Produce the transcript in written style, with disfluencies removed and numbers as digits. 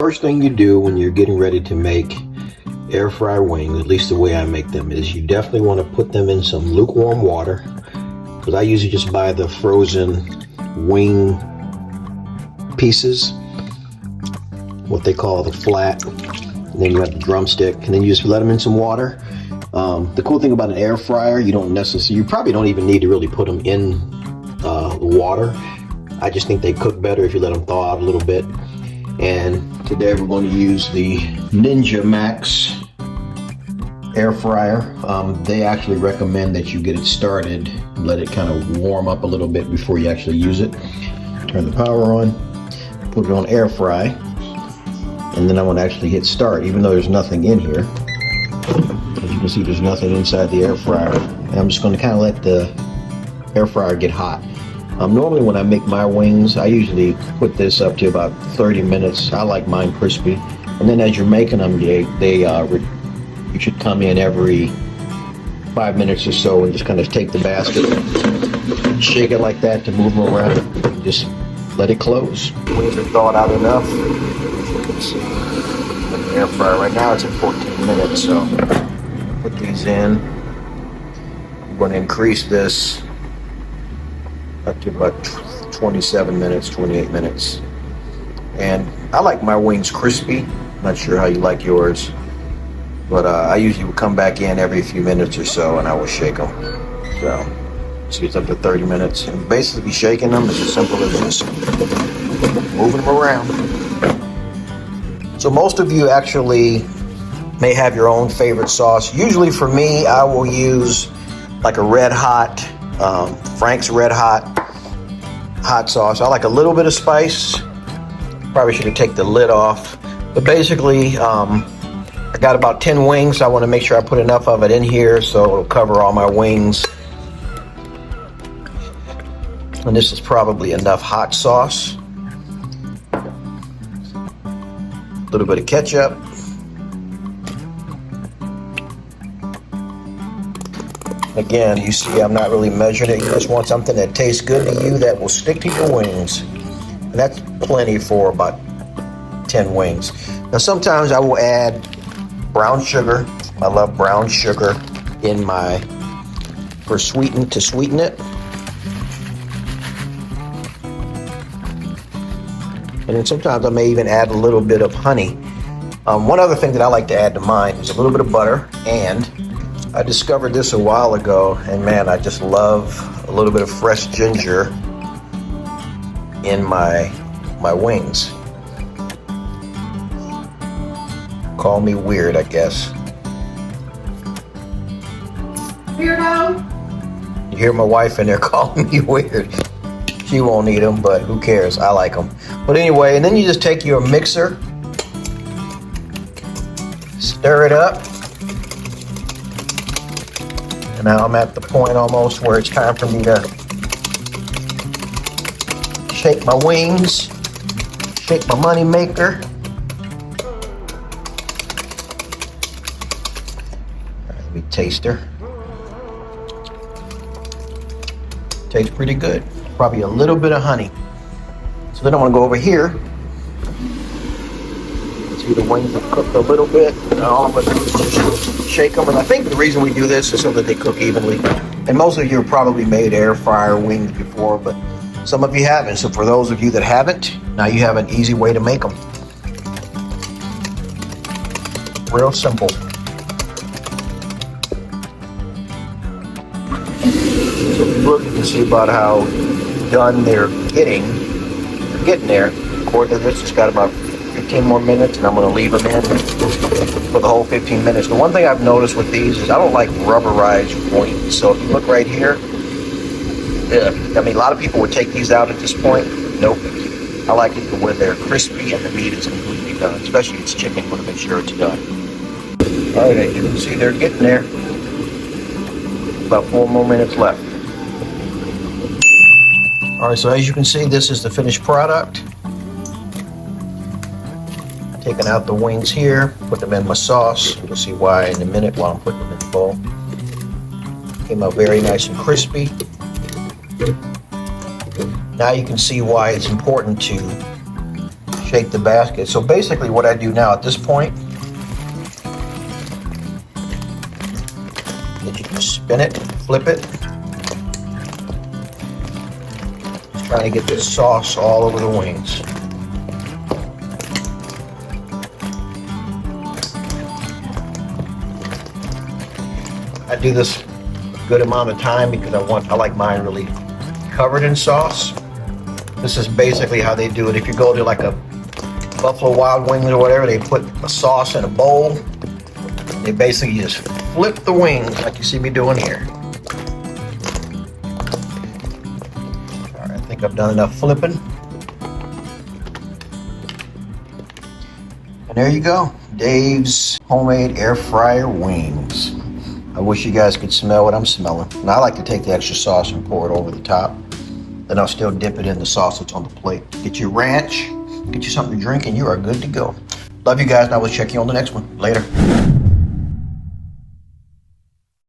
first thing you do when you're getting ready to make air fry wings, at least the way I make them, is you definitely want to put them in some lukewarm water, because I usually just buy the frozen wing pieces, what they call the flat, and then you have the drumstick, and then you just let them in some water. The cool thing about an air fryer, you probably don't even need to really put them in the water. I just think they cook better if you let them thaw out a little bit. And today we're going to use the Ninja Max air fryer. They actually recommend that you get it started and let it kind of warm up a little bit before you actually use it. Turn the power on, put it on air fry, and then I want to actually hit start, even though there's nothing in here. As you can see, there's nothing inside the air fryer. And I'm just going to kind of let the air fryer get hot. Normally when I make my wings, I usually put this up to about 30 minutes. I like mine crispy. And then as you're making them, you should come in every 5 minutes or so and just kind of take the basket, shake it like that to move them around, and just let it close. Wings are thawed out enough. You can see in the air fryer right now it's at 14 minutes. So put these in. I'm going to increase this up to about 27 minutes, 28 minutes. And I like my wings crispy. Not sure how you like yours, but I usually will come back in every few minutes or so and I will shake them. So see, it's up to 30 minutes. And basically shaking them is as simple as just moving them around. So most of you actually may have your own favorite sauce. Usually for me, I will use like a red hot, Frank's Red Hot sauce. I like a little bit of spice. Probably should have taken the lid off. But basically, I got about 10 wings. So I want to make sure I put enough of it in here so it'll cover all my wings. And this is probably enough hot sauce. A little bit of ketchup. Again, you see I'm not really measuring it. You just want something that tastes good to you that will stick to your wings. And that's plenty for about 10 wings. Now sometimes I will add brown sugar. I love brown sugar in to sweeten it. And then sometimes I may even add a little bit of honey. One other thing that I like to add to mine is a little bit of butter, and I discovered this a while ago, and man, I just love a little bit of fresh ginger in my wings. Call me weird, I guess. Weirdo? You hear my wife in there calling me weird. She won't eat them, but who cares? I like them. But anyway, and then you just take your mixer, stir it up. And now I'm at the point almost where it's time for me to shake my wings, shake my money maker. All right, let me taste her. Tastes pretty good. Probably a little bit of honey. So then I'm gonna go over here. See, the wings have cooked a little bit. Now I'm gonna shake them, and I think the reason we do this is so that they cook evenly. And most of you have probably made air fryer wings before, but some of you haven't. So for those of you that haven't, now you have an easy way to make them. Real simple. So if you look, you can see about how done they're getting. They're getting there. According to this, it's got about 15 more minutes, and I'm going to leave them in for the whole 15 minutes. The one thing I've noticed with these is I don't like rubberized wings. So if you look right here, I mean, a lot of people would take these out at this point. Nope. I like it to where they're crispy and the meat is completely done. Especially if it's chicken, you want to make sure it's done. All right, as you can see, they're getting there. About 4 more minutes left. All right, so as you can see, this is the finished product. Taking out the wings here, put them in my sauce. You'll see why in a minute while I'm putting them in the bowl. Came out very nice and crispy. Now you can see why it's important to shake the basket. So basically what I do now at this point is you just spin it, flip it. Just trying to get this sauce all over the wings. I do this a good amount of time because I like mine really covered in sauce. This is basically how they do it. If you go to like a Buffalo Wild Wings or whatever, they put a sauce in a bowl. They basically just flip the wings like you see me doing here. All right, I think I've done enough flipping. And there you go, Dave's homemade air fryer wings. I wish you guys could smell what I'm smelling. Now I like to take the extra sauce and pour it over the top. Then I'll still dip it in the sauce that's on the plate. Get your ranch, get you something to drink, and you are good to go. Love you guys, and I will check you on the next one. Later.